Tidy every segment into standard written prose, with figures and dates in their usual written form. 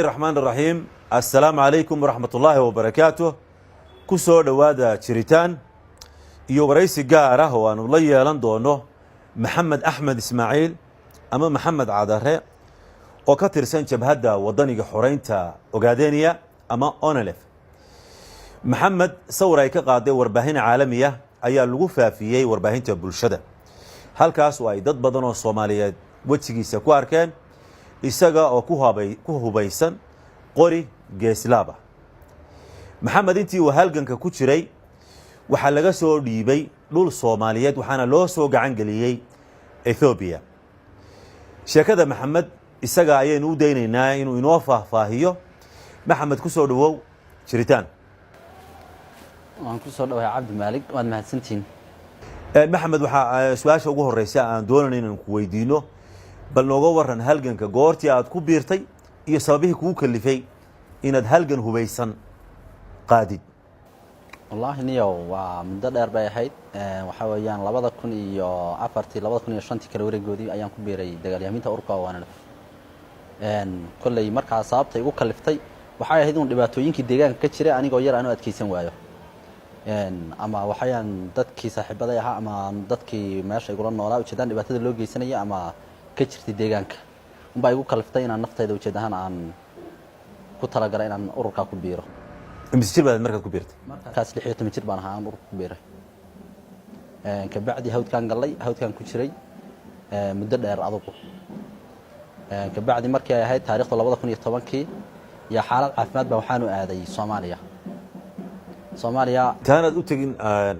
الرحمن الرحيم. السلام عليكم ورحمة الله وبركاته. كسور دوادا شريتان يوريسي قاره ونولي لندنه محمد أحمد إسماعيل أما محمد عادره وكتر سنجب هدا وضني حورينتا وقادينيا أما أونلف محمد صورة كقاعدة ورباهين عالمية أي اللغوفة فيه ورباهين تبولشدة halkaas oo ay dad badan oo Soomaaliyeed wajigiisa ku arkeen isaga oo ku hubaysan qori geeslaaba maxamed intii uu halganka ku jiray waxa laga soo dhiibay dhul Soomaaliyeed waxaana loo soo gacan galiyay Ethiopia sheekada maxamed isaga ayaynu u daynaynaa inuu inoo faahfaahiyo maxamed ku soo dhawow jiritaan waan ku soo dhawahay Cabdi Maalig waad mahadsantiin maxamed waxa su'aasha ugu horeysa aan doonayno inaan ku weydiino bal nooga waran halganka goortii aad ku biirtay iyo sababihii kugu kalifay inaad halgan hubaysan qaadid wallahi niyo waa muddo dheer bay ahayd waxa weeyaan 2004 2005 kala wareegoodii ayaan ku biiray dagaalyaminta ururka waana kullay markaa sababta igu kaliftay waxay ahayd in dhibaatooyinkii deegaanka ka jiray anigoo yar aanu adkeysan waayo ama waxayaan dadkii saaxiibada ahaa ama dadkii meesha igula noolaa ujeedaan dhibaatada loo geysanaya ama ka jirtay deegaanka baa igu kaliftay inaan naftayda ujeedahan aan ku talagalay inaan ururka ku biiro imsi jir baad markaa ku biirtay markaas 16 jir baan ahaa aan ururka ku biiray ka bacdi hawdkan ku jiray muddo dheer adugu ka bacdi markii ay ahayd taariikhda 2010kii ya xaalad caafimaad baa waxaan u aaday Soomaaliya taanad u tagin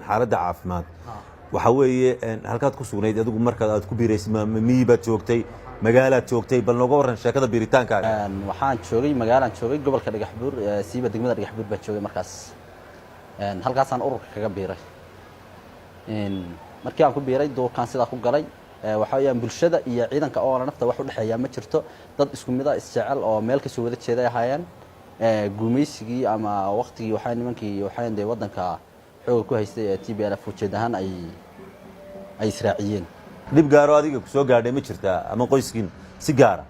xaaladda caafimaad waxa weeye halkaad ku sugnayd adigu marka aad ku biiraysay miiba joogtay magaalaad joogtay bal nooga waran sheekada biiritaankaaga waxaan joogay magaalaan joogay gobolka Dhagaxbuur siiba degmada Dhagaxbuur baa joogay markaas halkaasaan ururka kaga biiray markii aan ku biiray doorkaan sida ku galay waxa weeyaan bulshada iyo ciidanka oo nafta wax u dhaxeeya ma jirto dad isku mid ah isjecel oo meel ka soo wada jeeday ahaayeen guumaysigii ama waqtigii waxay nimankii waxaan day wadanka xoog ku haystay TPLF ujeedahan ay israaciyeen dib gaaro adiga ku soo gaadhay ma jirtaa ama qoyskiin si gaara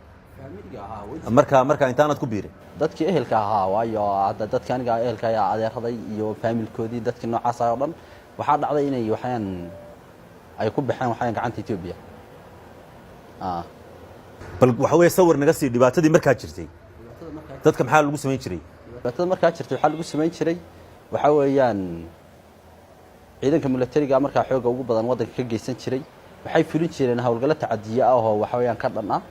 marka intaanad ku biiray dadkii ehelka ahaa waayo hadda dadka aniga ehelka ayaa adeeraday iyo familkoodii dadkii noocaas ah oo dhan waxa dhacday inay waxaan ay ku baxeen waxaan gacanta Ethiopia bal waxa weey sawir naga sii dhibaatadii markaa jirtay dadka maxaa lagu sameyn jiray dadka markaa jirtay waxa lagu sameyn jiray waxa weeyaan ciidanka militariga markaa xoog ugu badan wadanka ka geysan jiray waxay fulin jireen hawlgalo tacadiye ah oo waxa weeyaan ka dhan ah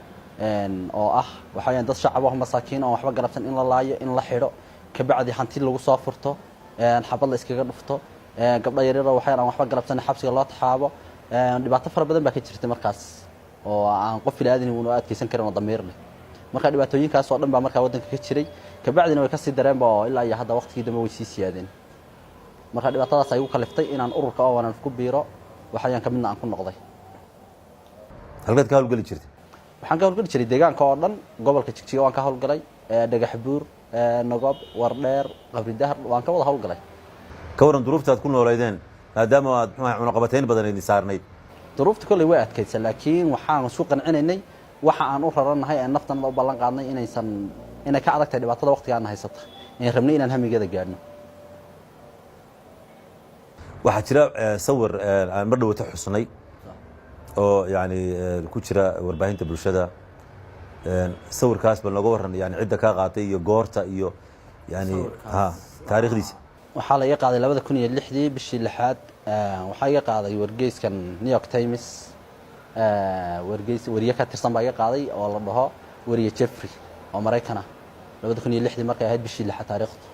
oo ah waxa weeyaan dad shacab ah masaakiin oo waxba garabsan in la laayo in la xiro ka bacdi hanti lagu soo furto xabad la iskaga dhufto gabdha yaryar oo waxay waxba garabsan xabsiga loo taxaabo dhibaato fara badan baa ka jirtay markaas oo aan qof ilaadan uu adkeysan karin oo dameer leh marka dhibaatooyinkaas oo dhan baa markaa wadanka ka jiray ka bacdina way ka sii dareen baa ilaa iyo hadda waqtigii dambe way sii siyaadeen marka dhibaatadaas ay u kaliftay inaan ururka oo aan ku biiro waxaan ka midna aan ku noqday halkaad ka hawlgali jirtay waxaan ka hawlgali jiray deegaanka oo dhan gobolka Jigjiga waan ka hawlgalay Dhagaxbuur Nagob Wardheer Qabridahar waan ka wada hawlgalay ka waran duruuftaad ku nooleedeen maadaama aad cunaqabateyn badan idin saarnayd duruufta kulli way adkaysay laakiin waxaan isku qancinaynay waxa aan u raranahay ee naftan loo ballan qaadnay inay ka adagtay dhibaatada waqtiga aan haysata in rabnay inaan hamigeeda gaarno waxa jira sawir aan mar dhaw ta xusnay oo yaani ku jira warbaahinta bulshada sawirkaas bal laga waran yaani cidda ka qaatay iyo goorta iyo yaani taariikhdiisa waxa la qaaday 2006 bishii 6aad waxa iga qaaday wargeyskan New York Times wariye ka tirsan baa iga qaaday oo la dhaho wariye Jeffrey oo Mareykan ah 2006 markay ahayd bishii 6 taariikhda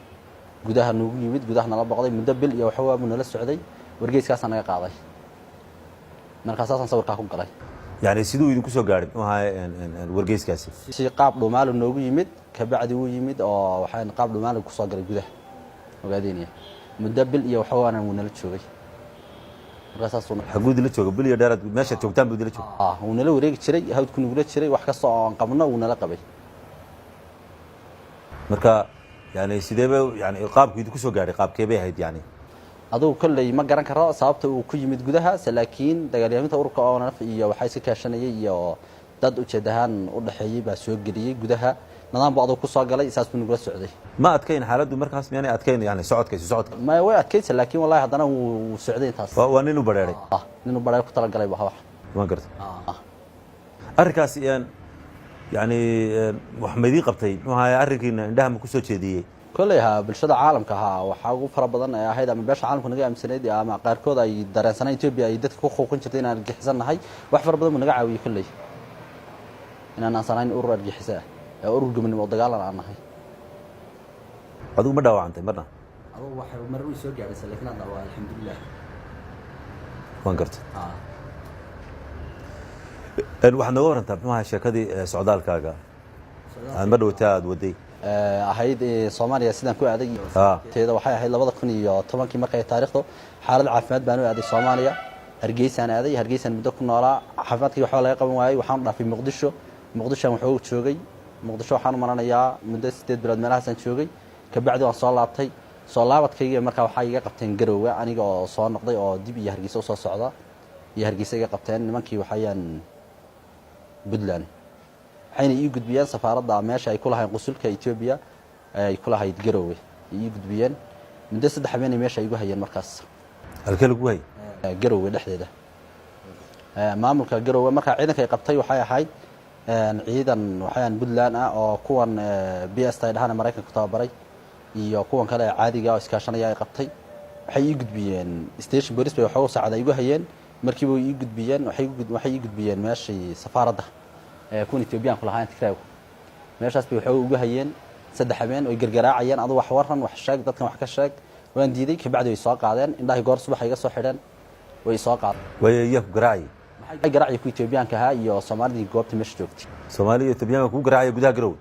gudaha noogu yimid gudaha nala boqday muddo bil iyo waxa waa nala socday wargeyskaas aan naga qaaday markaas aan sawirka ku galay yaani sidoo idinku soo gaaray waxa wargeyskaasi si qaab dhumaal noogu yimid ka bacdi uu yimid oo waxaan qaab dhumaal ku soo galay gudaha ogaadeenaya muddo bil iyo waxa waa nala joogay حقود اللي تشوف بلي دارت ماشي توقتان بدي اللي تشوف ونلا وريق شري هاود كنا نقول شري وح كسر قمنا ونلا قبل مركا يعني سيدبه يعني قاب كيدو كسو قاري قاب كيبه هيد يعني aduu kullay ma garan karo sababta uu ku yimid gudaha laakiin dagaalyaminta ururka oo naf iyo waxay si kaashanayay iyo dad u jeedahan u dhaxeeyay baa soo galiyay gudaha nidaam buu adoo ku soo galay isaas buu nagula socday ma adkayn xaaladdu markaas miyaan adkayn yani socodka ma way adkaysa laakiin wallahi haddana wuu socday intaas waa nin u bareeray nin u bareer ku tala galay wax ma gartay arrinkaas yani wax maydii qabtay muxuu ahaa arrinkiina indhaha ma ku soo jeediyey kolley bulshada caalamka waxaa ugu fara badan ee ahayd ama beesha caalamku naga aaminsaneyd ama qaarkood ay dareensanay Ethiopia ay dadka ku xuquuqin jirtay inaan argixisanahay wax fara badan naga caawiyay kolley inaan sanayn urur argixisa ee urur gumnimo oo dagaalan aan nahay adigu ma dhaawacantay marna adigu waxa mar uu soo gaaray laakiin hadda waa alxamdulillah waan gartay waxaad nooga warantaa muxuu ahaa sheekadii socdaalkaaga aan ma dhowtaa aad waday ahayd Soomaaliya sidaan ku aaday teeda waxay ahayd 2010 markay taariikhdu xaalad caafimaad baan u aaday Soomaaliya Hargeysa muddo ku noolaa caafimaadkii waxa laga qaban waayay waxaan dhaafay Muqdisho wuxuu joogay Muqdisho waxaan u maranayaa muddo 8 bilood meelahaas aan joogay ka bacdi waan soo laabtay soo laabadkayga markaa waxa iga qabteen Garowe aniga oo soo noqday oo dib iyo Hargeysa soo socda iyo Hargeysa iga qabteen nimankii waxayaan Puntland waxayna ii gudbiyeen safaaradda meesha ay ku lahayn qusulka Ethiopia ay ku lahayd Garowe ii gudbiyeen muddo 3 habeen meesha ay igu hayeen markaas halkee lagu hay Garowe dhexdeeda maamulka Garowe markaa ciidanka ay qabtay waxay ahayd ciidan waxaan Puntland oo kuwan BS ay dhahan Mareykanka ku tababaray iyo kuwan kale caadiga oo iskaashanaya ay qabtay waxay ii gudbiyeen station police bay waxa saacada igu hayeen markii way ii gudbiyeen waxay ii gudbiyeen meeshii safaaradda kuwan Ethiopian ku lahayn Tigray meeshaas bay waxa ugu hayeen 3 habeen oo gargaraacayeen adu wax waran wax sheeg dadkan wax ka sheeg waan diiday ka bacdi way soo qaadeen indhahay goor subax iga soo xidheen way soo qaadeen way iyagu garaacay maxay garaacay ku Ethiopian ka iyo Soomaalida goobta meesha joogtay Soomaaliya Ethiopian ku garaacay gudaha Garowe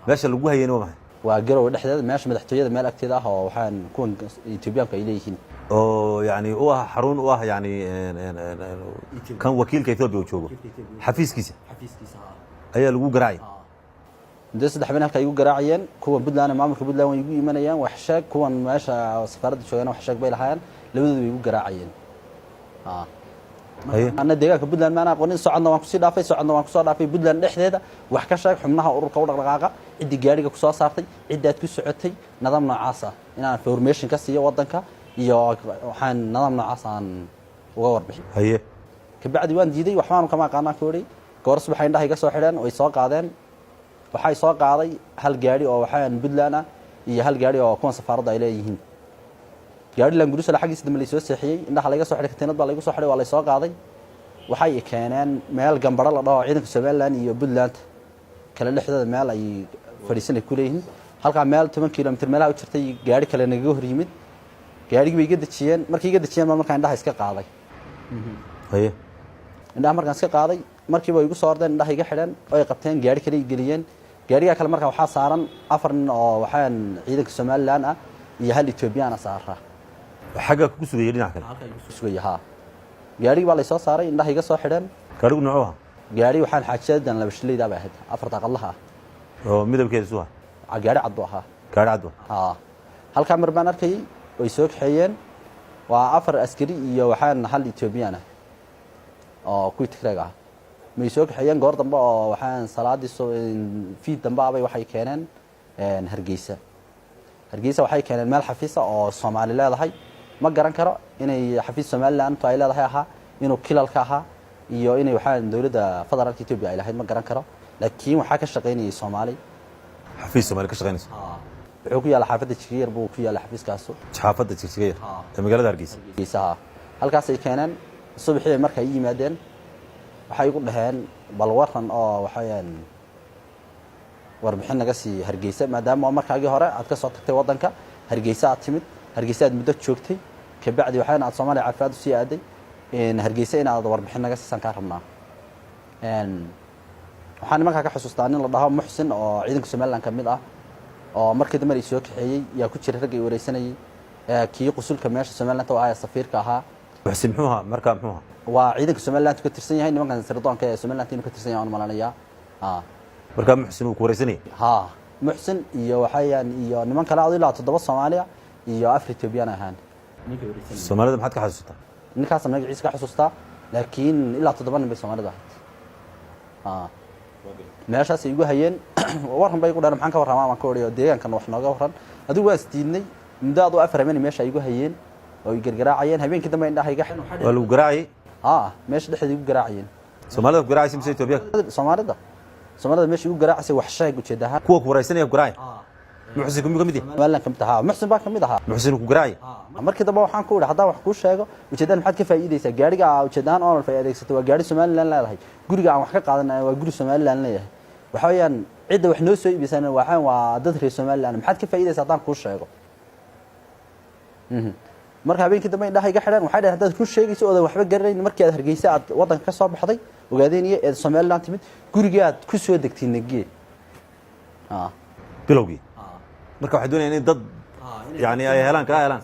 meesha lagu hayeen waa maxay waa Garowe dhexdeeda meesha madaxtooyada meel agteeda ah oo waxaan kuwan Ethiopian ka ay leeyihiin oo yani u ah xarun u ah yani kan wakiilka Ethiopia uu joogo xafiiskiisa ayaa lagu garaacay inta 3 habeen halka ay igu garaacayeen kuwa Puntland maamulka Puntland way igu imanayaan wax sheeg kuwan meesha safaaradda joogana wax sheeg bay lahaayeen labadoodu way igu garaacayeen ana deegaanka Puntland ma aqoonin socodna waan ku sii dhaafay soo dhaafay Puntland dhexdeeda wax ka sheeg xubnaha ururka u dhaqdhaqaaqa cidii gaariga ku soo saartay cidaad ku socotay nidaam noocaas ah inaan information ka siiyo wadanka iyo waxaan nidaam noocaas aan uga warbixin haye ka bacdi waan diiday waxaan kama aqaana koori goor subax indhaha iga soo xidheen way soo qaadeen waxay soo qaaday hal gaari oo waxaan Puntland iyo hal gaari oo kuwan safaaradda ay leeyihiin gaari lan gudus la xaqiis dama la soo seexiyay indhaha laga soo xidhay katiinad baa laga soo xidhay waa la soo qaaday waxay keeneen meel gambaro la dhaho ciidanka Soomaaliland iyo Puntland kala dhexdooda meel ay fadhiisan ku leeyihiin halka meel 10 kiiloomitir meelaha u jirtay gaari kale naga hor yimid gaarigii way iga dajiyeen markii iga dajiyeen markaan indhaha iska qaaday haye indhaha markaan iska qaaday markii way igu soo ordeen indhaha iga xidhan oo ay qabteen gaari kale geliyeen gaariga kale markaa waxa saaran 4 nin oo waxaan ciidanka Soomaaliland ah iyo hal Ethiopian ah saaraa xagga ku sugayay dhinaca kale halka ku sugayay gaariga baa la soo saaray indhaha iga soo xidhan gaarigu nooca gaari waxaan xaajadan laba shilay baa ahayd 4 daaqadaha oo midabkeedu soo gaari cad ah gaari cad halka mar baan arkay way soo kaxeeyeen waa 4 askari iyo waxaan hal Ethiopian ah oo ku Tigray ah may soo kaxeeyeen goor dambe oo waxaan salaadii soo fiid dambe abay waxay keeneen Hargeysa waxay keeneen meel xafiis ah oo Soomaali leedahay ma garan karo inay xafiis Soomaaliland ay leedahay inuu kilalka aha iyo inay waxaan dawladda federaalka Ethiopia ay lahayd ma garan karo laakiin waxa ka shaqeynayay Soomaali xafiis Soomaali ka shaqeynaysa wuxuu ku yaala xaafadda Jigir buu ku yaala xafiiskaas xaafadda Jigir ee magaalada Hargeysa halkaas ay keeneen subaxii markay yimaadeen waxay ugu dhaheen bal waran oo waxayaan warbixin naga sii Hargeysa maadaama markaagii hore aad ka soo tagtay wadanka Hargeysa aad timid Hargeysa aad muddo joogtay ka bacdi waxaan aad Soomaaliya caafimaad u sii aaday in Hargeysa in aad warbixin naga siisan ka rabnaa waxaan markaa ka xusuustaa nin la dhaho Muxsin oo ciidanka Soomaaliland ka mid ah oo markii dambe ay soo kaxeeyay yaa ku jira rag ay wareysanayay kii qusulka meesha Soomaaliland oo ay safiirka ahaa Muxsin muxuu ahaa markaa muxuu ahaa waa ciidanka Soomaaliland ka tirsan yahay nimankan sirdoonka ee Soomaaliland inuu ka tirsan yahay aan malanaya markaa Muxsin uu ku wareysanay Muxsin iyo waxayaan iyo niman kale oo ilaa 7 Soomaaliya iyo 4 Ethiopian ahaan Soomaalida maxaad ka xasuustaa ninkaas magaciisa ka xasuustaa laakiin ilaa 7 nin bay Soomaalida ahayd meeshaas ay igu hayeen waran bay igu dhan maxaan ka warramaa aan ka wariyo deegaankan wax nooga waran adigu waan isdiidnay muddo aad u afar habeen meesha ay igu hayeen oo ay gargaraacayeen habeenkii dambe indhaha iga xidhan waa lagu garaacay meesha dhexdeeda igu garaacayeen Soomaalida ku garaacay mise Itoobiya Soomaalida meesha igu garaacay wax sheeg ujeedaha kuwa ku waraysanaya garaacay muxsin kuma kamid yahay maalan kamid ahaa muxsin baa kamid ahaa muxsin ku garaacay markii dambe waxaan ku wada haddaan wax ku sheego ujeedaan maxaad ka faa'iideysaa gaariga ujeedaan oo faa'iideysato waa gaari Soomaaliland leedahay guriga aan wax ka qaadanay waa guri Soomaaliland leeyahay waxa weeyaan cidda wax noo soo iibisana waa dad reer Soomaaliland maxaad ka faa'iideysaa haddaan ku sheego marka habeenkii dambe indhaha iga xidhan waxay dhahay haddaad ku sheegayso oo waxba garanayn markii aad Hargeysa aad wadanka ka soo baxday ogaadeeniyay ee Soomaaliland timid guriga aad ku soo degtay nagee bilowgii marka waxa doonayaan in dad yani ay helaan ka helaan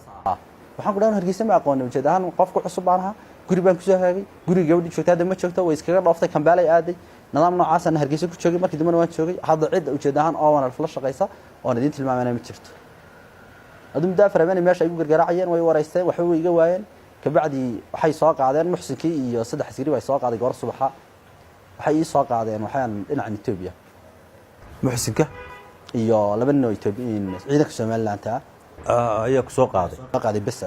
waxaan ku dhahan Hargeysa ma aqoon ujeedahan qofku cusub baan ahaa guri baan ku soo haagay guriga gabadhi joogtay hadda ma joogto way iskaga dhooftay Kambaalay aaday nidaam noocaas ah Hargeysa ku joogay markii dambe waan joogay hadda cid ujeedahan oo wana la shaqaysa oo idin tilmaamayna ma jirto adum daaframeen meesha ay ugu gargaraacayeen way wareysteen waxa way iga waayeen ka bacdi waxay soo qaadeen muxsinkii iyo saddex askari way soo qaaday goor subaxa waxay ii soo qaadeen waxaan dhinaca Itoobiya muxsinka iyo laba nin oo Itoobiyiin ciidanka Soomaaliland ayaa ku soo qaaday bas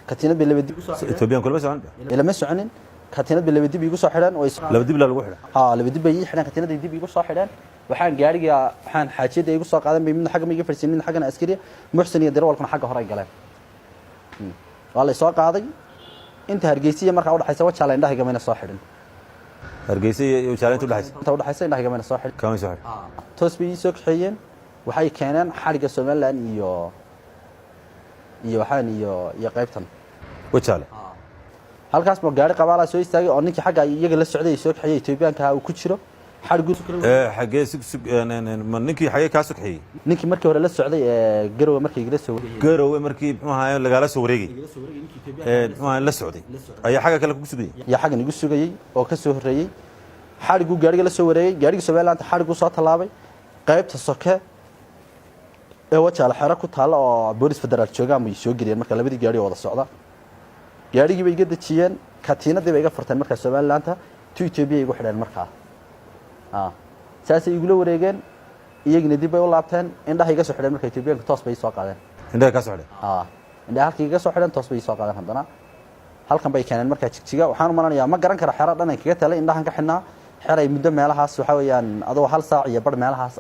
katiinad bay laba dib Itoobiyan kulma socon ilama soconin katiinad bay laba dib igu soo xidhan way laba dib la lagu xidhan laba dib bay xidhan katiinad dib igu soo xidhan waxaan gaariga waxaan xaajiyada igu soo qaadan bay midna xagga ma iga farsiin midna xaggana askari muxsin iyo darawalkuna xagga hore ay galeen waa la soo qaaday inta Hargeysa marka u dhaxaysa waxa la indhaha gamayna soo xidhan Hargeysa iyo Jaalinta u dhaxaysa indhaha gamayna soo xidhan kama soo xidhan toos bay soo kaxeeyeen waxay keeneen xariga Soomaaliland iyo waxaan iyo qaybtan wajaale halkaas ma gaari qabaala soo istaagay oo ninkii xagga iyaga la socday soo kaxeeyay Itoobiyaanka uu ku jiro xarigu xagee ninkii xagee ka soo kaxeeyay ninkii markii hore la socday garowe markii la soo wareegay garowe markii maxaa laga soo wareegay maxaa la socday ayaa xagga kale ku sugayay ya xagga igu sugayay oo ka soo horeeyay xarigu gaariga la soo wareegay gaariga Soomaaliland xarigu soo talaabay qaybta soke ee wajaale xero ku taala oo boolis federaal jooga ama soo geliyeen marka labadii gaari wada socda gaarigii bay iga dajiyeen katiinadii bay iga furteen marka Soomaaliland Itoobiya igu xidheen markaa saasay igula wareegeen iyagina dib bay u laabteen indhaha iga soo xidheen marka Itoobiyaanka toos bay soo qaadeen indhaha ka soo xidheen indhaha halkii iga soo xidheen toos bay soo qaadeen haddana halkan bay keeneen marka jigjiga waxaan u malanayaa ma garan kara xero dhan ay kaga talay indhahan ka xidhnaa xeray muddo meelahaas waxa weeyaan adoo hal saac iyo bar meelahaas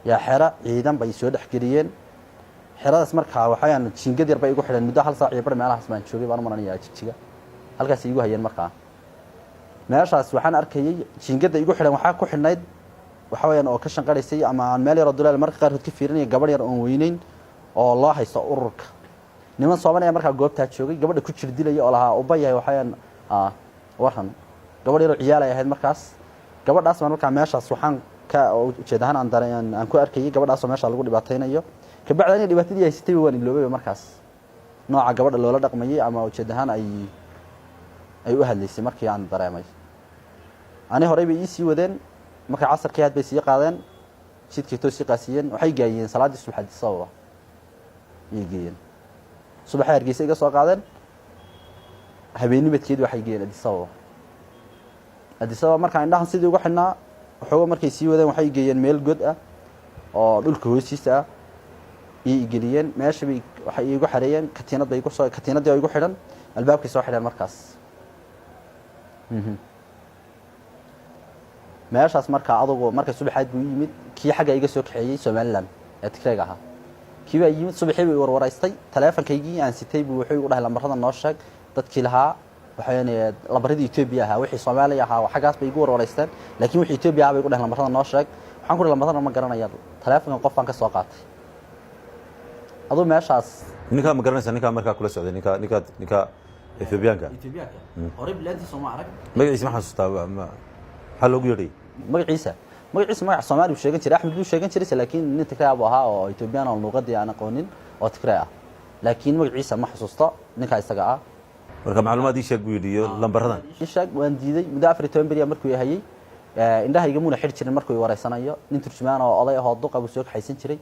yaa xero ciidan bay soo dhaxgeliyeen xeradaas marka waxaan jiingad yar bay igu xidheen muddo hal saac iyo bar meelahaas baan joogay baan u malanayaa jigjiga halkaas igu hayeen marka meeshaas waxaan arkayay jiingada igu xidhan waxa ku xidhnayd waxa weeyaan oo ka shanqareysay ama aan meel yar oo dulaal marka qaar ka fiirinay gabadh yar oo weynayn oo loo haysto ururka niman Soomaaliya marka goobta joogay gabadha ku jir dilay oo lahaa uba yahay waxaan waran gabadh yar oo ciyaal ay ahayd markaas gabadhaas marka meeshaas waxaan ka ujeedahan aan dareen aan ku arkayay gabadhaas oo meesha lagu dhibaateynayo ka bacdina dhibaatadii ay sitay waan iloobay markaas nooca gabadha loola dhaqmayay ama ujeedahan ay u hadlaysay markii aan dareemay ani horey bay ii sii wadeen marka casarkii aad bay sii qaadeen jidkii toos qaasiyeen waxay gaayeen salaadii subaxdii sababa geeyeen subax Hargeysa iga soo qaadeen habeenimidkeed waxay geeyeen Addis Ababa marka indhahan sidii ugu xidhnaa waxooga markay sii wadeen waxay geeyeen meel god oo dhulka hoostiisa ii geliyeen meesha bay waxay igu xareeyeen katiinadii ay igu xidhan albaabkii soo xidheen markaas meeshaas marka adugu marka subaxaad buu yimid kii xagga iga soo kaxeeyay Soomaaliland ee Tigreega ahaa kii baa yimid subaxii bay warwareystay teleefankaygii aan sitay buu wuxuu igu dhahay lambarada noo sheeg dadkii lahaa waxaan lambarada Itoobiya ahaa wixii Soomaaliya ahaa xaggaas bay igu warwareysteen laakiin wixii Itoobiya bay igu dhahay lambarada noo sheeg waxaan ku dhahay lambarada ma garanayaan teleefanka qofan ka soo qaatay adoo meeshaas ninka ma garanaysa ninka marka kula socday ninka Itoobiyaanka hore bilaantii Soomaali arag magaciisa ma xasuustaa ma hal ugu yeeray magaciisa magac Soomaali uu sheegan jiray Axmed uu sheegan jiray laakiin nin Tigray ahaa oo Itoobiyaan oo luqadii aan aqoonin oo Tigray laakiin magaciisa ma xasuusto ninka isaga marka macluumaadii sheeg buu yidhi lambaradan sheeg waan diiday muddo 14 beri markuu yahay indhaha iga muuna xir jirin markuu wareysanayo nin turjumaan oo oday ah oo duqa uu soo xaysan jiray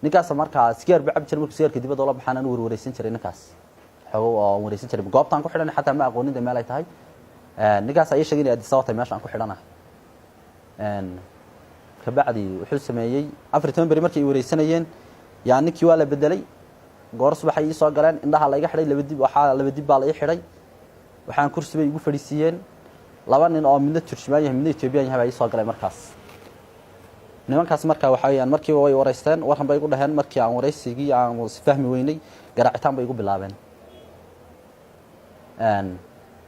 ninkaas marka sigaar bacab jiray markuu sigaarka dibadda la baxaan uu wareysan jiray ninkaas xogo oo wareysan jiray goobtan ku xidhan xataa ma aqoonin meel ay tahay ninkaas ay sheegay Addis Ababa meesha aan ku xidhanahay kabacdi wuxuu sameeyey 14 bari markay wareysanayeen yaa ninkii waa la bedelay goor subax ay soo galeen indhaha la iga xidhay laba dib baa la ii xidhay waxaan kursi bay igu fadhiisiyeen laba nin oo midna Turjumaan yahay midna Ethiopian yahay ay soo galeen markaas nimankaas markaa waxa weeyaan markii way wareysteen waran bay igu dhaheen markii aan wareysigii aan si fahmi weynay garaacitaan bay igu bilaabeen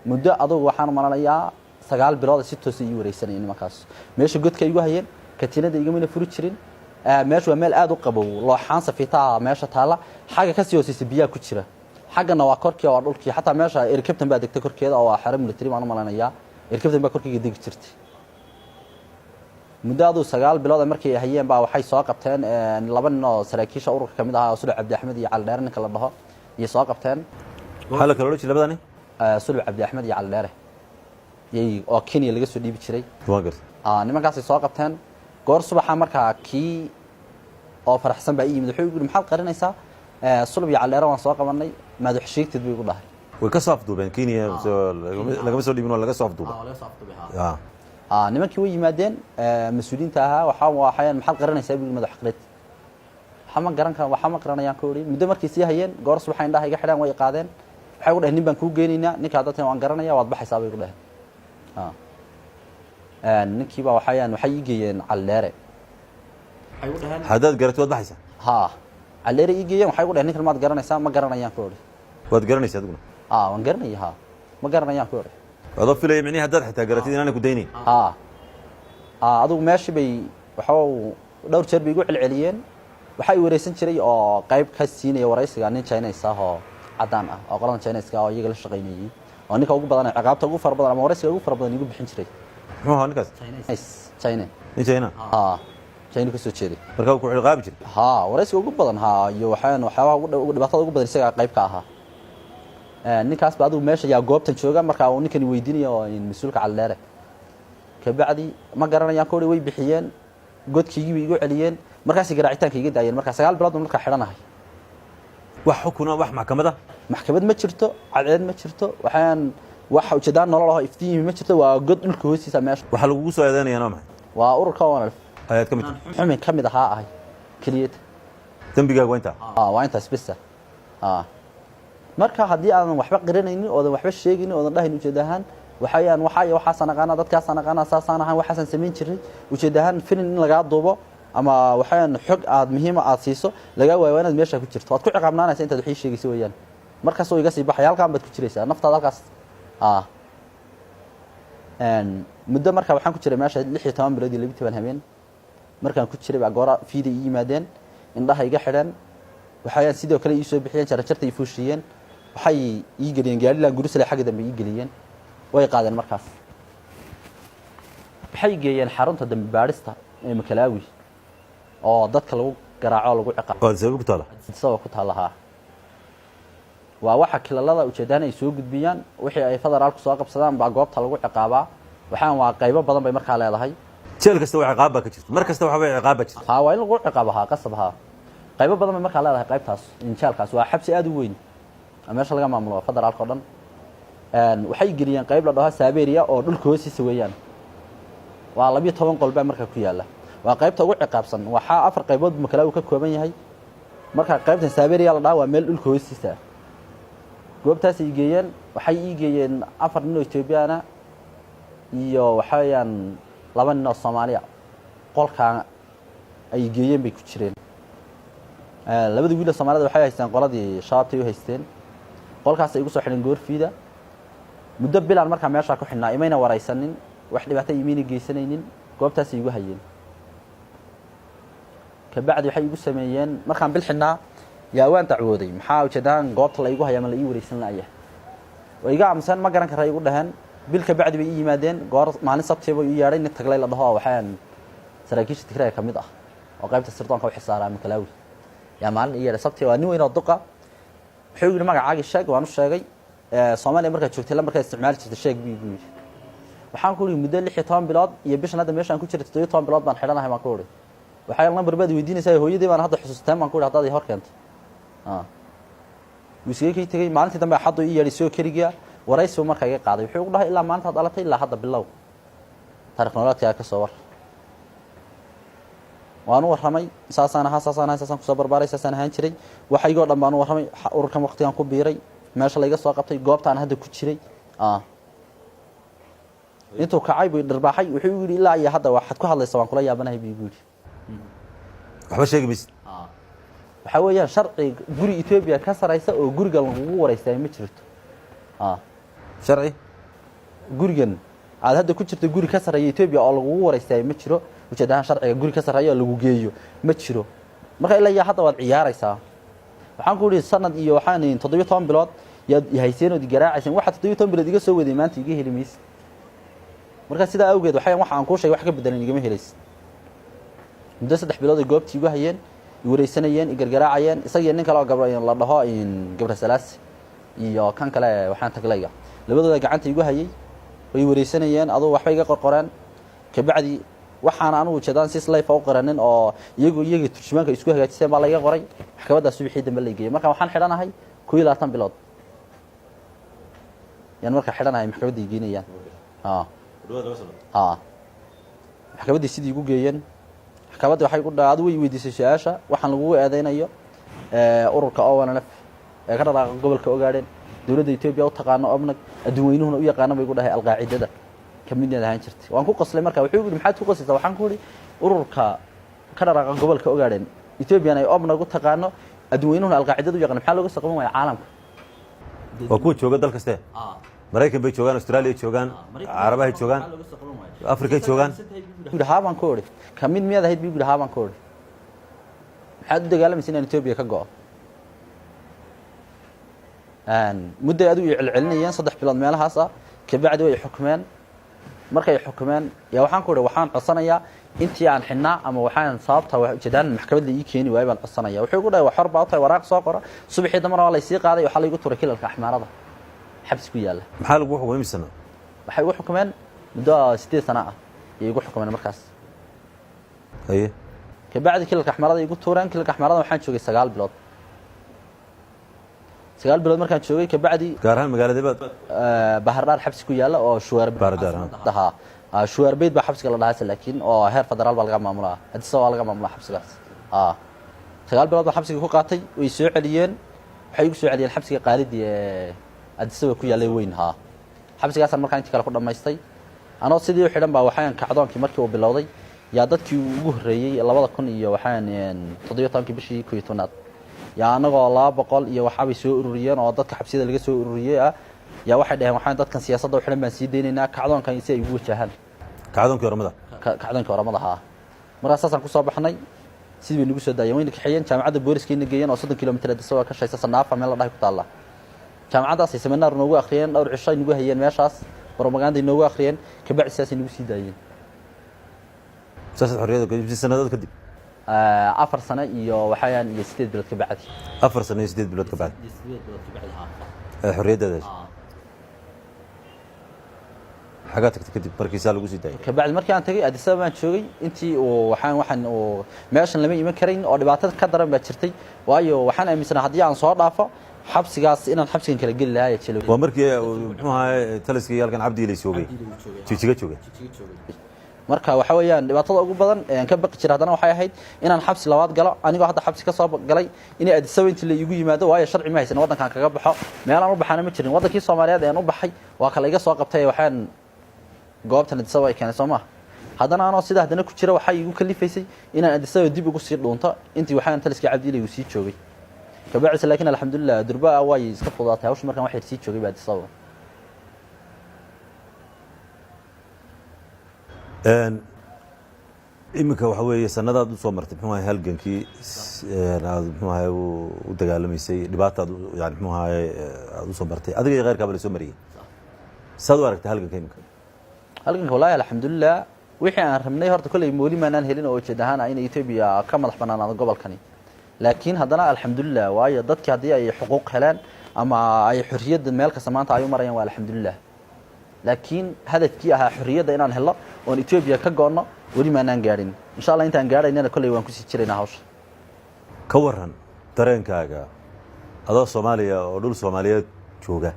muddo adugu waxaan malanayaa 9 bilood si toos ii wareysanayeen nimankaas meesha godka igu hayeen katiinada igama furi jirin meesha waa meel aad u qabow looxaan safiitaa meesha taala xaga ka sii hooseysa biyaha ku jira xagana waa korkii oo dhulkii xataa meesha irkabtan baa degtay korkeeda oo xaram military aan malanayaa irkabtan baa korkiga degi jirtay muddo 9 bilood markii ay hayeen baa waxay soo qabteen laba nin oo saraakiisha ururka kamid ah Sulub Cabdi Axmed iyo Cali Dheere ninka la dhaho iyo soo qabteen waxa kala wada labadani Sulub Cabdi Axmed iyo Cali Dheere yey oo Kenya laga soo dhiibi jiray waa gartay nimankaas ay soo qabteen goor subaxa markaa kii oo faraxsan baa yimid wuxuu yiri maxaad qarinaysaa Sulub iyo Cali Dheere waan soo qabanay madax sheegtid buu igu dhahay way ka saafduubeen Kenya laga soo dhiibin laga saafduubay laga saafduubay nimankii way yimaadeen mas'uuliyiinta ahaa waxaan maxaad qaranaysaa bil madax xaqreed waxa ma qaranayaan koori muddo markii sii hayeen goor subax indhaha iga xidhaan way qaadeen waxay u dhahay nin baan ku geenaynaa ninka dadkan waan garanaya waad baxaysaa bay u dhahay ninkii baa waxay ii geeyeen Cali Dheere waxay u dhahay hadaad garatay waad baxaysaa Cali Dheere ii geeyeen waxay u dhahay ninkan maad garanaysaa ma garanayaan koori waad garanaysaa aduguna waan garanayaa ma garanayaan koori adoo filay micni hadaad xitaa garatid inaan ku daynin adigu meeshii bay waxa dhowr jeer bay igu celceliyeen waxa ay wareysan jiray oo qayb ka siinay wareysiga nin Chinese ah oo cadaan ah oo qoran Chinese ah oo iyaga la shaqeynayay oo ninka ugu badan ciqaabta ugu far badan ama wareysiga ugu far badan igu bixin jiray muxuu ahaa ninkaas China China ka soo jeeday marka uu ku ciqaabi jiray wareysiga ugu badan iyo waxyaabo ugu dhibaatada ugu badan isaga qayb ka ahaa ninkaas baa adigu meesha yaa goobtan jooga marka uu ninkani weydiinayo in mas'uulka Cali Dheere ka bacdi ma garanayaan koori way bixiyeen godkii igu celiyeen markaas garaacitaanka iga daayeen marka 9 bilood marka xidhanahay wax xukuna wax maxkamad ma jirto cadeed ma jirto waxaan wax ujeedaan nolol ah iftiin ma jirto waa god dhulka hoostiisa meesha waxa lagu soo eedeynayna ma waa ururka oo ayaad kamid ahaa kaliyeed dambigaaga inta waa inta spesa marka hadii aan waxba qiranaynin oo waxba sheegin oo dhahayn ujeedahan waxa sanaqana dadka sanaqana saasanahan waxaan sameyn jiray ujeedahan filin in laga duubo ama waxaan xog aad muhiim aad siiso laga waayo inaad meesha ku jirto waad ku ciqaabnaanaysaa intaad wixii sheegayso weeyaan markaas oo iga sii baxay halkaan baad ku jiraysaa naftaada halkaas muddo marka waxaan ku jiray meesha 16 bilood iyo 12 habeen markaan ku jiray baa goora fiiday ii yimaadeen indhaha iga xidhan waxay sidoo kale ii soo bixiyeen jarjarta ii fuushiyeen waxay ii galiyeen gaari la gurusle xagga dambe ii galiyeen way qaadeen markaas waxay geeyeen xarunta dambe baarista ee Makalaawi oo dadka lagu garaaco lagu ciqaabo sabab ku taalaha waa waxa kilalada ujeedaan ay soo gudbiyaan wixii ay federaalku soo qabsadaan baa goobta lagu ciqaabaa waxaan waa qaybo badan bay markaa leedahay jeel kasta waa ciqaab ka jirto mar kasta waxa way ciqaab jirto waa in lagu ciqaabaha qasabaha qaybo badan bay markaa leedahay qaybtaas injaalkaas waa xabsi aad u weyn meesha laga maamulo federaalka dhan waxay geliyeen qayb la dhaho Saberia oo dhulka hoostiisa weeyaan waa 12 qolba markaa ku yaala waa qaybta ugu ciqaabsan waxa 4 qaybood Makalaawi ka kooban yahay marka qaybtan Saberia la dhaho waa meel dhulka hoostiisa goobtaas ay geeyeen waxay ii geeyeen 4 nin oo Ethiopiana iyo waxayaan 2 nin oo Soomaaliya qolka ay geeyeen bay ku jireen labada wiil Soomaalida waxay haysteen qoladii shaabtay u haysteen qolkaas ay ugu soo xidhan goorfiida muddo bilaan markaa meesha ku xidhnaa imayna waraysanin wax dhibaato iimayna geysanaynin goobtaas ay igu hayeen ka bacdi waxay igu sameeyeen markaan bil xidhnaa yaa waan dacwooday maxaa ujeedaan goobta la igu hayaa ma la ii waraysan laaya way iga amsan ma garan karay igu dhahan bil ka bacdi bay ii yimaadeen goor maalin sabtiba ii yeeray nin taglay la dhaho waxaan saraakiisha Tigray kamid ah oo qaybta sirdoonka u xisaaraa Makalaawi yaa maalin ii yeeray sabti waa nin weyn oo duqa wuxuu yiri magacaaga sheeg waan u sheegay Soomaaliya markaa joogtay la markaa isticmaal jirtay sheeg bii waxaan ku yiri muddo 16 bilood iyo bishan hadda meeshaan ku jiray 17 bilood baan xidhanahay ma ku yiri waxay lambar baad weydiinaysaa hooyadii baan hadda xusuustaan baan ku yiri hadda ay hor keento wiiskii tagay maalintii dambe xaddu ii yeeray soo kariga waraysi markaa iga qaaday wuxuu u dhahay ilaa maanta dhalatay ilaa hadda bilow taariikh nololeedka ka soo war waan u warramay saasaan ku soo barbaaray saasaan ahaan jiray waxa iga dhan baan u warramay ururkan waqtigan ku biiray meesha la iga soo qabtay goobtaan hadda ku jiray intuu kacay buu dharbaaxay wuxuu yiri ilaa iyo hadda waxaad ku hadlaysaa waan kula yaabanahay buu yiri waxba sheegi bis waxa weeyaan sharci guri Ethiopia ka sareysa oo guriga lagu wareystay ma jirto sharci gurigan aad hadda ku jirto guri ka sareeya Ethiopia oo lagu wareystay ma jiro ujeedahan sharciga guri ka sareeya lagu geeyo ma jiro marka ilaa iyo hadda waad ciyaaraysaa waxaan ku yiri sanad iyo waxaan 17 bilood yahayseen oo digaraacaysan waxa 17 bilood iga soo waday maanta iga helimis marka sida awgeed waxaan ku sheegay wax ka bedelan igama helays muddo 3 bilood ay goobtii igu hayeen wareysanayeen gargaraacayeen isaga nin kale oo gabdho la dhaho in gabdha salaas iyo kan kale waxaan taglayga labadooda gacanta igu hayay way wareysanayeen adoo waxba iga qorqoraan ka bacdi waxaan anu jeedaan si live u qaranin oo iyaga turjumaanka isku hagaajiseen baa la iga qoray maxkamadda subaxii dambe la geeyay marka waxaan xidhanahay 12 bilood yan marka xidhanahay maxkamadda geeyeen maxkamadda sidii igu geeyeen maxkamadda waxay ku dhaad way weydiisay su'aasha waxaan lagu eedeynayo ururka ONLF ee ka dhaqaaqa gobolka ogaadeen dawladda Ethiopia u taqaano obnag adduunyuhuna u yaqaan bay ku dhahay alqaacidada kamidna ahaan jirtay waan ku qoslay marka wuxuu yiri maxaad ku qoslaysaa waxaan ku yiri ururka ka dhaqaaqa gobolka ogaadeen Ethiopia ay obnag u taqaano adduunyuhuna alqaacidada u yaqaan maxaa looga soo qaban waaya caalamka waa ku jooga dal kaste Mareykan bay joogan Australia joogan Carabaha joogan Afrika joogan haaban ku ori kamid miyaad ahayd bigu haaban ku ori maxaad u dagaalamaysaa in Ethiopia ka go'o muddo aad u celcelinayeen 3 bilood meelahaas ka bacdi way xukumeen markay xukumeen yaa waxaan ku ori waxaan codsanayaa intii aan xidhnaa ama waxaan sababta ujeedaan maxkamadda ii keeni waay baan codsanayaa wuxuu ku dhahay wax xor baa u tahay waraaq soo qora subaxii dambe waa la sii qaaday waxa la igu tuuray kilalka axmaarada xabsi ku yaala maxaa lagu xukumay sana waxay ugu xukumeen muddo 8 sano ah ay ugu xukumeen markaas haye ka bacdi kilalka axmaarada igu tuureen kilalka axmaarada waxaan joogay 9 bilood 9 bilood markaan joogay ka bacdi gaar ahaan magaalada Bahardar xabsi ku yaala oo Shuwaar Bahardar Shuwaar Beed ba xabsiga la dhahaa laakiin oo heer federaal baa laga maamulaa hadii soo laga maamulaa xabsigaas 9 bilood baa xabsiga ku qaatay way soo celiyeen waxay igu soo celiyeen xabsiga qaalidii adisaba ku yaalay weyn xabsigaas markaan intii kala ku dhameystay anoo sidii u xidhan baa waxaan kacdoonkii markii uu bilowday yaa dadkii ugu horeeyay 2000 iyo waxaan 17 bishii 12 yaa anagoo 200 iyo waxa bay soo ururiyeen oo dadka xabsiyada laga soo ururiyay yaa waxay dhaheen waxaan dadkan siyaasadda u xidhan baan sii deynaynaa kacdoonkan si ay ugu wajahaan kacdoonkii Ramada markaas aan ku soo baxnay sidii nagu soo daayeen wayna kaxayeen jaamacadda booliskiina geeyeen oo 30 kiiloomitir dadka ka shaysa sanaafa meel la dhahay ku taala jaamacadaas ay seminar noogu akhriyeen dhowr cisho nagu hayeen meeshaas propaganda noogu akhriyeen ka bacdi siyaasi nagu sii daayeen xorriyada kadib sanadada kadib 4 sano iyo waxaan iyo 8 bilood ka bacdi 4 sano iyo 8 bilood ka bacdi xorriyada xagaa tagtay kadib markiisa lagu sii daayay ka bacdi markii aan tagay Addis Ababa aan joogay intii oo waxaan oo meeshan lama iman karin oo dhibaatada ka daran baa jirtay waayo waxaan aaminsanaa haddii aan soo dhaafo xabsigaas inaan xabsigan kala gali lahaa jilay waa markii muxuu ahaa taliskii halkan Cabdi Ilay joogay jijiga joogay marka waxa weeyaan dhibaatada ugu badan ee ka baqi jiray hadana waxay ahayd inaan xabsi labaad galo anigoo hadda xabsi ka soo galay inay Addis Ababa intii la igu yimaado waayo sharci ma haysan wadankan kaga baxo meel aan u baxana ma jirin wadankii Soomaaliyeed ee aan u baxay waa kala iga soo qabtay waxaan goobtan Addis Ababa ay keenay Soomaa hadana anoo sida hadana ku jira waxa igu kalifaysay inaan Addis Ababa dib ugu sii dhuunto intii waxaan taliskii Cabdi Ilay uu sii joogay ka bacdi laakiin alxamdulillah durba way iska fududaatay hawsha markaan wax sii joogay baa Addis Ababa iminka waxa weeye sanadaad u soo martay muxuu ahaa halgankii aad muxuu ahaa u dagaalamaysay dhibaataad yani muxuu ahaa aad u soo martay adiga iyo qeyrka bal soo mariyay saad u aragtay halganka iminka wallahi alxamdulillah wixii aan rabnay horta kulay mooli maanaan helin oo jeedahan in Ethiopia ka madax banaanaado gobolkani laakiin hadana alxamdulillah waayo dadkii hadii ay xuquuq helaan ama ay xorriyada meel ka samaanta ay u marayaan waa alxamdulillah laakiin hadafkii ahaa xorriyada inaan helo oo Ethiopia ka goono wali ma aanan gaarin insha Allah intaan gaaraynana kulay waan ku sii jireynaa hawsha ka waran dareenkaaga adoo Soomaaliya oo dhul Soomaaliyeed jooga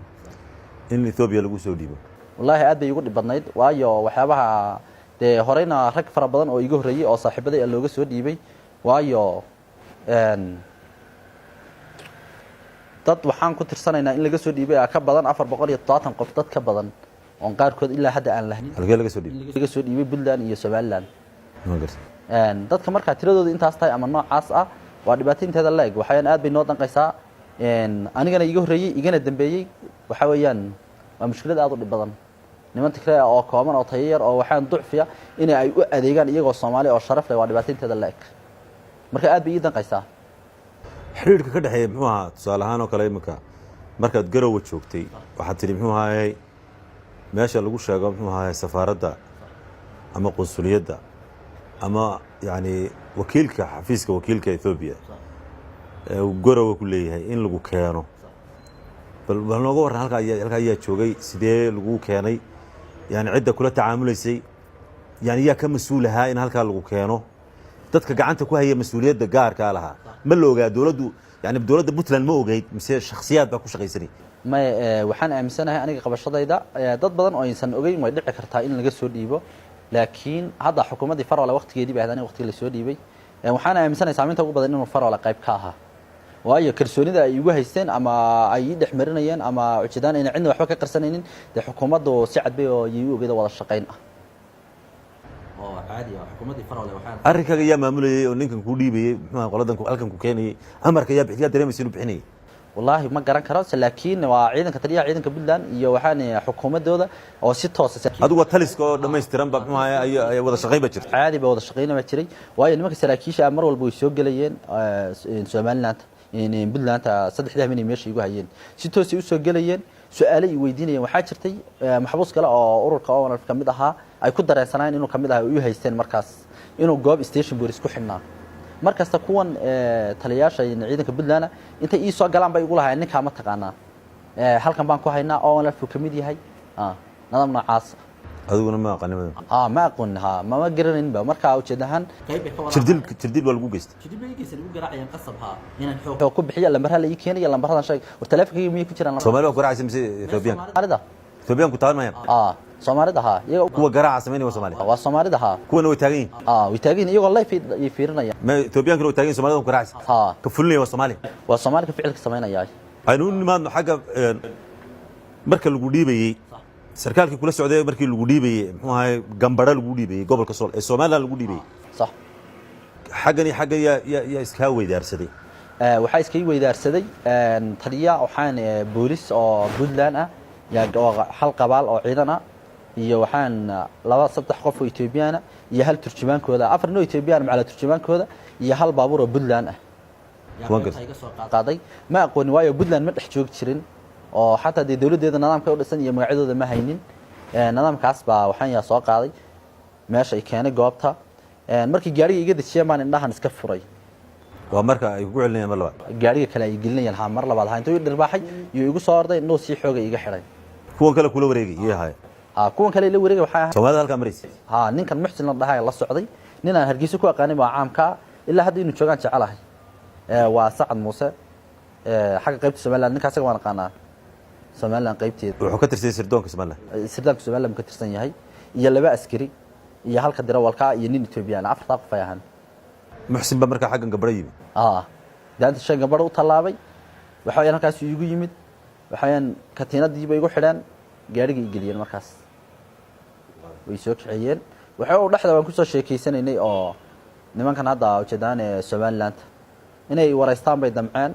in Ethiopia lagu soo dhiibo wallahi aad bay ugu dhibadnayd waayo waxyaabaha dee horeyna rag fara badan oo iga horreeyey oo saaxiibaday looga soo dhiibay waayo dad waxaan ku tirsanaynaa in laga soo dhiibay ka badan 470 qof dad ka badan oo qaarkood ilaa hadda aan lahayn halkee laga soo dhiibay laga soo dhiibay Puntland iyo Somaliland dadka marka tiradooda intaas tahay ama noocaas ah waa dhibaataynteeda leeg waxaan aad bay noo danqaysaa anigana iga horreeyay igana dambeeyay waxa weeyaan waa mushkilad aad u dhib badan niman tikray oo kooban oo tayo yar oo waxaan ducfiya in ay u adeegaan iyagoo Soomaali oo sharaf leh waa dhibaataynteeda leeg marka aad bay ii danqaysaa xiriirka ka dhaxeeya muxuu ahaa tusaale ahaan oo kale imika markaad garowe joogtay waxaad tidhi muxuu ahaayey meesha lagu sheego muxuu ahaayey safaaradda ama qunsuliyadda ama yacni wakiilka xafiiska wakiilka Ethiopia ee uu garowe ku leeyahay in lagu keeno bal nooga warran halka ayaa joogay sidee lagu keenay yani cidda kula tacaamulaysay yani yaa ka mas-uul ahaa in halkaa lagu keeno dadka gacanta ku haya mas-uuliyadda gaarka lahaa ma la ogaa dawladdu yani dawladda Puntland ma ogeyd mise shakhsiyaad baa ku shaqaysanay ma waxaan aaminsanahay aniga qabashadayda dad badan oo insan ogeyn way dhici kartaa in laga soo dhiibo laakiin hadda xukuumadii Faroole waqtigeedii baa hadana waqtigii la soo dhiibay waxaan aaminsanahay saameynta ugu badan inuu Faroole qayb ka ahaa waayo kalsoonida ay ugu haysteen ama ay dhexmarinayeen ama ujeedaan in cidna waxba ka qarsanaynin de xukuumaddu si cad bay oo ay u ogeeda wada shaqayn ah oo caadi ah xukuumadii Faroole waxaan arrinkaga yaa maamulayay oo ninkan ku dhiibayay muxuu qoladan halkan ku keenayay amarka yaa bixiyaa dareemayay inuu bixinayay والله ما قرن كرا لكن وعيدن كتريا عيدن كبلان iyo waxaan xukuumadooda oo si toos ah adigu taliska oo dhameystiran ba muxuu ay wada shaqeyn ba jirtay caadi ba wada shaqeynaa ma jiray waayo nimanka saraakiisha mar walba way soo galayeen Somaliland in Puntland saddexda min meesha igu hayeen si toos ah u soo galayeen su'aalo ay weydiinayeen waxa jirtay maxbuus kale oo ururka oo kamid ahaa ay ku dareensanayeen inuu kamid ahaa u haysteen markaas inuu goob station boolice ku xidhnaa markasta kuwan taliyaasha ciidanka Puntland inta ii soo galaan bay ugu lahaayeen ninka ma taqaanaa halkan baan ku haynaa oo la kamid yahay nidaam noocaas adiguna ma aqoonimada ma aqoonha ma garanin ba marka ujeedahan jirdil waa lagu geystay jirdil bay geystay lagu garaacayaan qasabha inaan xoog ku bixiyo lambarha la ii keenay lambarhadan shay war taleefankayga miyay ku jiraan Soomaaliya garaacaysa mise Ethiopian Ethiopian ku taagan maya Soomaalida ha iyaga kuwa garaaca sameeyay waa Soomaaliya waa Soomaalida ha kuwana way taagan way taagan iyagoo live ay fiirinaya ma Ethiopian ku taagan Soomaalida ku garaacaysa ka fulinaya waa Soomaaliya waa Soomaaliya ficilka sameynaya aynu nimaadno xagga marka lagu dhiibayay sarkaalkii kula socday markii lagu dhiibayay muxuu ahay gambara lagu dhiibayay gobolka Sool ee Soomaaliland lagu dhiibayay sax xagga ya iska weydaarsaday waxa iska weydaarsaday taliya waxaan boolis oo Puntland ah yaa hal qabaal oo ciidan ah iyo waxaan laba saddex qof oo Ethiopian ah iyo hal turjumaankooda afar noo Ethiopian macala turjumaankooda iyo hal baabuur oo Puntland ah qaaday ma aqoon waayo Puntland ma dhex joog jirin oo xataa dawladeeda nidaamka u dhisan iyo magacadooda ma haynin nidaamkaas baa waxaan yaa soo qaaday meesha ay keenay goobta markii gaariga iga dajiyay maan indhahan iska furay waa marka ay ku celinayaan mar labaad gaariga kale ay gelinayaan mar labaad ha intuu dhirbaaxay iyo igu soo orday inuu si xoog iga xiray kuwan kale kula wareegay yahay kuwan kale la wareegay waxa Soomaalida halka mareysay ninkan muxsin la dhahay la socday ninaan hargeysa ku aqaanay baa caamka ilaa hadda inuu joogan jecelahay waa Sacad Muuse xagga qaybta Somaliland ninkaas waan aqaanaa Somaliland qaybteeda wuxuu ka tirsan sirdoonka Somaliland ka tirsan yahay iyo laba askari iyo halka dirawalka iyo nin Ethiopian afarta qof ayahan muxsin ba marka xaggan gabadha yimid daanta shan gabadha u talaabay waxa ay halkaas igu yimid waxaan katiinadii bay igu xidhaan gaariga igeliyeen markaas way soo kiciyeen waxa uu dhaxda waan ku soo sheekeysanaynay oo nimankan hadda ujeedaan Somaliland inay wareystaan bay damceen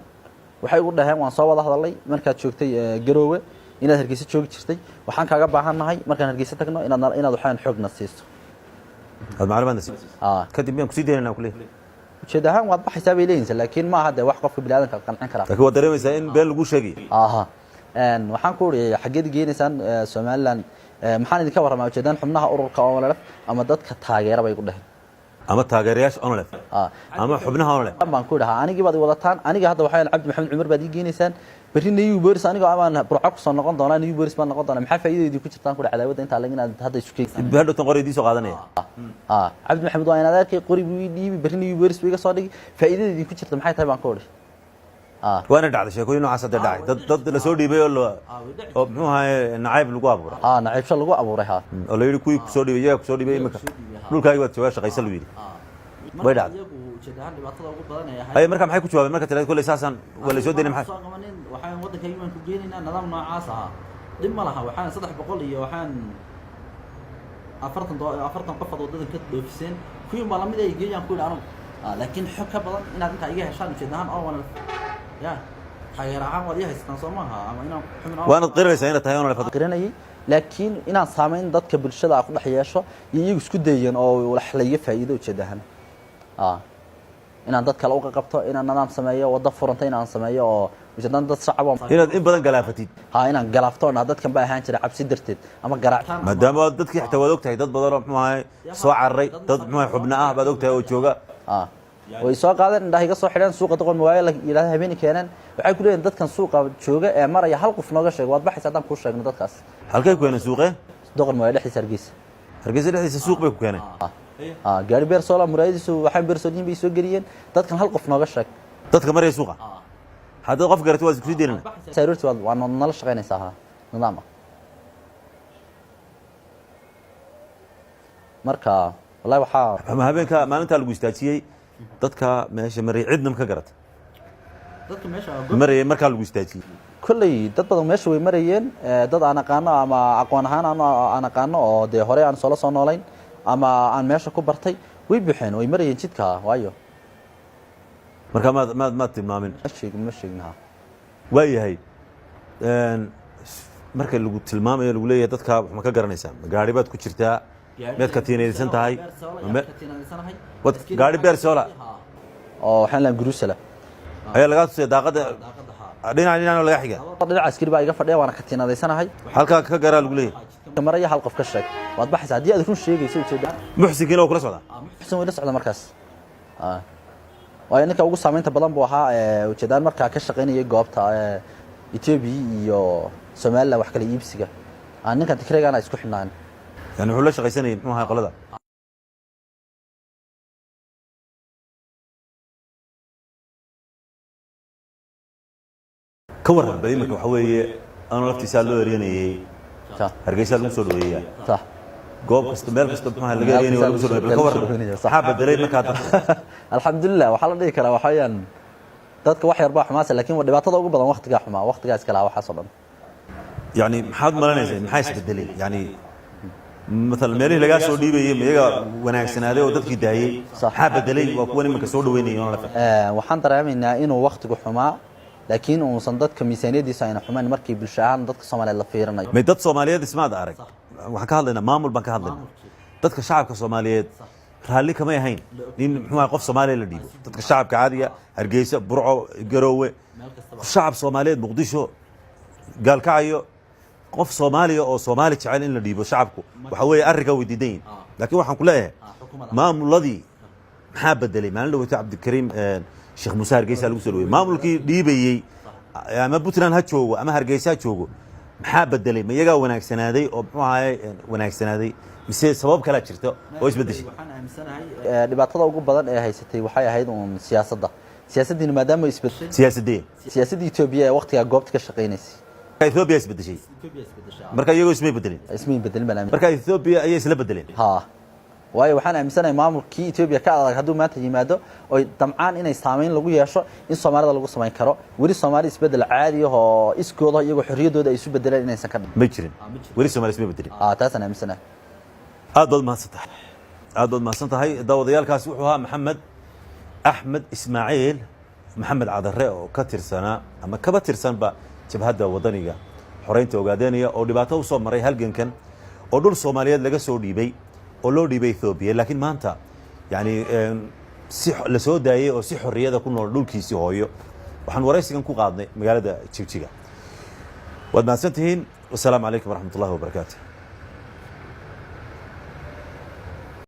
waxay ugu dhahaan waan soo wada hadalay markaad joogtay Garowe inaad Hargeysa joogi jirtay waxaan kaaga baahanahay markaan Hargeysa tagno inaad waxaan xoogna siiso macluumaadna kadib miyaan ku sii deynaa kulay ujeedahan waad baxaysaa bay leeyihiin laakiin ma aha wax qofka bilaadanka qancin kara laakiin waad dareemaysaa in been lagu sheegay waxaan ku uriyay xageed geenaysaan Somaliland maxaan idinka waramaa ujeedaan xubnaha ururka ONLF ama dadka taageera bay ku dhahay ama taageerayaasha ONLF ama xubnaha ONLF baan ku dhahaa anigii baad wadataan aniga hadda waxaan Cabdi Maxamed Cumar baad geenaysaan bari New Boris aniga ama burco ku soo noqon doona New Boris baan noqon doona maxaa faa'iideedii ku jirtaan ku cadaawada inta laga inaad hadda isku keeysan hadda tan qoreydii soo qaadanaya Cabdi Maxamed waa inaad arkay qori buu dhiibi bari New Boris iga soo dhigi faa'iideedii ku jirta maxay tahay baan ku oray وانا dhacday sheekooyin noocaas ah dhacay dad la soo dhiibay oo muxuu ahaa nacayb lagu abuuray nacaybsho lagu abuuray ha oo la yiri kuwii ku soo dhiibay iyaga ku soo dhiibay imika dhulkaaga waad joogaa shaqaysan lu yiri way dhacday ujeedaan dhibaatada ugu badan ee ay marka maxay ku jawaabeen marka tiraad kulay saasan wala soo deynay maxay soo qamanin waxaan wadanka Yemen ku geenaynaa nidaam noocaas ah dib ma laha waxaan 300 iyo waxaan 40 qof wadada ka dhoofiseen kuwii ma lamid ay geeyaan ku ilaaran laakiin xog ka badan inaad inta iga heshaan ujeedaan oo wana ya taageeraan wadi haystaan Soomaha ama inaan xumin waana qiraysaa inaad tahay oo la fadhiranay laakiin inaan saameyn dadka bulshada ku dhex yeesho iyagu isku dayeen oo wax la iga faa'iido ujeedaan inaan dad kale uga qabto inaan nidaam sameeyo wada furanta inaan sameeyo oo ujeedaan dad shacab inaad in badan galaafatid inaan galaafto dadkan baa ahaan jiray cabsi darteed ama garaac maadaama dadkii xitaa wada ogtahay dad badan oo muxuu ahaa soo cararay dad muxuu xubna ah baad ogtahay oo jooga way soo qaadeen indhaha iga soo xidhan suuqa doqon waayo la yiraahdo habeen keenan waxay ku leeyihiin dadkan suuqa jooga ee maraya hal qof nooga sheeg waad baxaysaa hadaan ku sheegno dadkaas halkay ku keeneen suuqe doqon waayo dhexdiisa Hargeysa dhexdiisa suuq bay ku keeneen gaari beer soo la muraadiisu waxaan beer soo bay soo geliyeen dadkan hal qof nooga sheeg dadka maraya suuqa hadda qof garatay waa isku diirina sayrurti waa nala shaqeynaysaa nidaam marka wallahi waxa habeenka maalinta lagu istaajiyay dadka meesha maray cidnam ka garata dadka meesha maray marka lagu istaajiyay kulli dad badan meesha way marayeen dad aan aqaano ama aqoon ahaan aan aqaano oo de hore aan soo noolayn ama aan meesha ku bartay way bixeen way marayeen jidka waayo marka ma tilmaamin ma sheegnaha waayahay marka lagu tilmaamayo lagu leeyahay dadka wax ma ka garanaysaa gaari baad ku jirtaa meed ka tiinaysan tahay gaari beer soola oo waxaan la gurusala ayaa laga tusay daaqada dhinaca laga xiga dhinaca askari baa iga fadhiya waana ka tiinadeysanahay halka ka garaa lagu leeyahay maraya hal qof ka sheeg waad baxaysaa hadii aad run sheegayso ujeedada muxsikiin oo kula socda muxsin wada socda markaas waa ninka ugu saameynta badan buu ahaa ujeedaan markaa ka shaqeynayay goobta Ethiopia iyo Soomaaliya wax kala iibsiga ninkan tikreegana isku xidhnaan يعني wuxuu la shaqaysanayay muxuu ahaa qolada ka waran badi marka waxa weeye aan laftiisa loo ereenayay Hargeysa lagu soo dhaweeyay صح goob kasta meel kasta muxuu laga ereenayay lagu soo dhaweeyay ka waran saxaaba dalay marka alxamdulillah waxa la dhigi karaa waxayaan dadka wax yar baa xumaas laakiin dhibaatada ugu badan waqtiga xumaa waqtigaas kala waxa soo dhan يعني maxaad malanaysaa maxay isbedelay yani مثلا meelihii laga soo dhiibayay miyaga wanaagsanaaday oo dadkii daayay waxa bedelay waa kuwan imanka soo dhaweynayay oo la fahmay waxaan dareemaynaa inuu waqtigu xumaa laakiin uusan dadka miisaaniyadiisa ayna xumaan markii bulshada dadka Soomaaliyeed la fiirinayo ma dad Soomaaliyeed ismaad arag waxaan ka hadlaynaa maamul baan ka hadlaynaa dadka shacabka Soomaaliyeed raalli kama yahayn in muxuu qof Soomaaliyeed la dhiibo dadka shacabka caadiga Hargeysa Burco Garowe shacab Soomaaliyeed Muqdisho gaalkacyo qof Soomaaliya oo Soomaali jecel in la dhiibo shacabku waxa weeye ariga weydiidayn laakiin waxaan ku leeyahay maamuladii maxaa bedelay maalin dhawato Cabdikariim Sheekh Muuse Hargeysa lagu soo dhaweeyay maamulkii dhiibayay ama Puntland ha joogo ama Hargeysa ha joogo maxaa bedelay ma iyaga wanaagsanaaday oo muxuu ahaay wanaagsanaaday mise sabab kala jirto oo isbedeshay waxaan aaminsanahay dhibaatada ugu badan ee haysatay waxay ahayd siyaasadda maadaama isbedeshay siyaasadda Itoobiya ee waqtiga goobta ka shaqeynaysay Ethiopia isbedeshay marka iyagu ismay bedelin banaamij marka Ethiopia ayay isla bedeleen waayo waxaan aaminsanahay maamulkii Ethiopia ka adag haduu maanta yimaado oo damcaan inay saameyn lagu yeesho in Soomaalida lagu sameyn karo wali Soomaali isbedel caadi ah oo iskooda iyagu xorriyadooda ay isu bedeleen inaysan ka ma jirin wali Soomaali ismay bedelin taasana aaminsanahay aad baad mahadsantahay daawadayaalkaas wuxuu ahaa Maxamed Axmed Ismaaciil Maxamed Cadare oo ka tirsanaa ama kaba tirsanba jabhadda wadaniga xoreynta ogaadeynaya oo dhibaato u soo maray halgankan oo dhul Soomaaliyeed laga soo dhiibay oo loo dhiibay Ethiopia laakiin maanta yani si la soo daayay oo si xorriyada ku nool dhulkiisi hooyo waxaan waraysigan ku qaadnay magaalada Jigjiga waad mahadsantihiin wassalaamu calaykum waraxmatullaahi wabarakaatuh